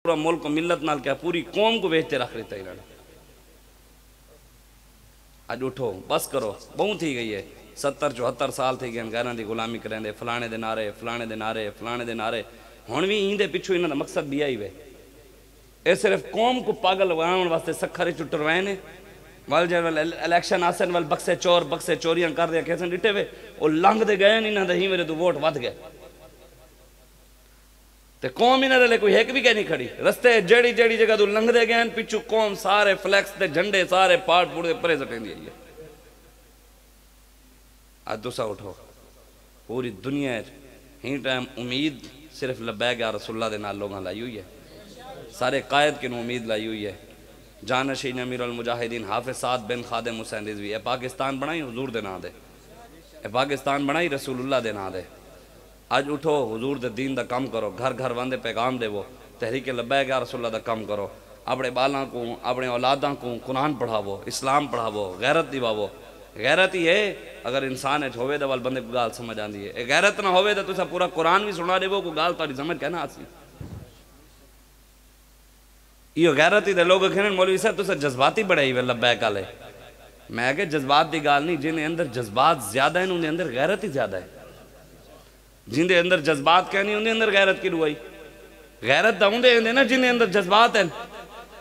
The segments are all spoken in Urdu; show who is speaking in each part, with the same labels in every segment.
Speaker 1: پورا ملک و ملت نال کیا پوری قوم کو ویچتے رکھ لیتا ہے. آج اٹھو بس کرو بہت تھی گئی ہے. 70-74 سال تھی گئے غیران دی غلامی کریں دے فلانے دے نعرے فلانے دے نعرے فلانے دے نعرے. ہون بھی ہی دے پچھو انہاں دا مقصد بھی آئی وے. اے صرف قوم کو پاگل وہاں واسطے سکھرے چٹر وائے نے. وال جے الیکشن آسن وال بکسے چور بکسے چوریاں کر دیا کیسے ڈٹے وے اور لنگ دے گئے انہاں دے ہی میرے تو ووٹ ود گئے. تے قوم انہاں دے کوئی ایک بھی کہہ نہیں کھڑی. رستے جیڑی جیڑی جگہ تو لنگ دے گئے پچھو قوم سارے فلیکس دے جھنڈے سارے پاٹ پوڑ دے پرے سٹیں دی ہے. آج دوسرا اٹھو پوری دنیا ہے ہی ٹائم امید صرف لبیک یا رسول اللہ دے نال لوگاں لائی ہوئی ہے. سارے قائد کی نو امید لائی ہوئی ہے. جانشین امیر المجاہدین حافظ سعد بن خادم حسین رضوی. اے پاکستان بنائی حضور دے نا دے. اے پاکستان بنائی رسول اللہ دے نا دے. آج اٹھو حضور دے دین دا کم کرو. گھر گھر واندے پیغام دے وہ تحریک لبیک یا رسول اللہ دا کم کرو. اپنے بالاں کو اپنے اولاداں کو قرآن پڑھاوو اسلام پڑھاوو غیرت دیواوو. غیرت ہی ہے اگر انسان ہے ہوئے دا وال بندے کو گال سمجھ آندی ہے. غیرت نہ ہوئے دا تو سا پورا قرآن بھی سنا دے وہ کو گال تاری سمجھ کہنا آسی. یہ غیرت ہی دے لوگ کہنے مولوی صاحب تو سا جذباتی بڑے ہی لبیک آلے. میں کہ جذبات دی گال نہیں جنہیں اندر جذبات زیادہ ہیں انہیں اندر غیرت ہی زیادہ ہے. جن دے اندر جذبات کہنی انہیں اندر غیرت کی روائی. غیرت دا ہوندے ہیں نا جنہیں اندر جذبات ہیں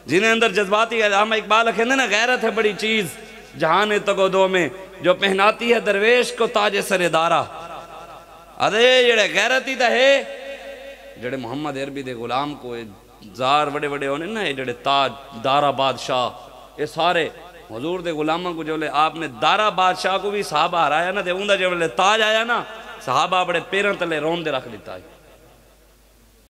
Speaker 1: جنہیں اندر جذباتی ہے. ہم اقبال کہنے نا غیرت ہے بڑی چیز جہان تگودو میں جو پہناتی ہے درویش کو تاج سر دارا. ادھے جڑے غیرتی دا ہے جڑے محمد عربی دے غلام کو زار وڑے وڑے ہونے نا جڑے تاج دارا بادشاہ یہ سارے حضور دے غلاموں کو جو لے آپ نے دارا بادشاہ کو بھی صحابہ ہرایا نا دے اوندہ جو لے تاج آیا نا صحابہ بڑے پیرن تلے روم دے رکھ دیتا ہے.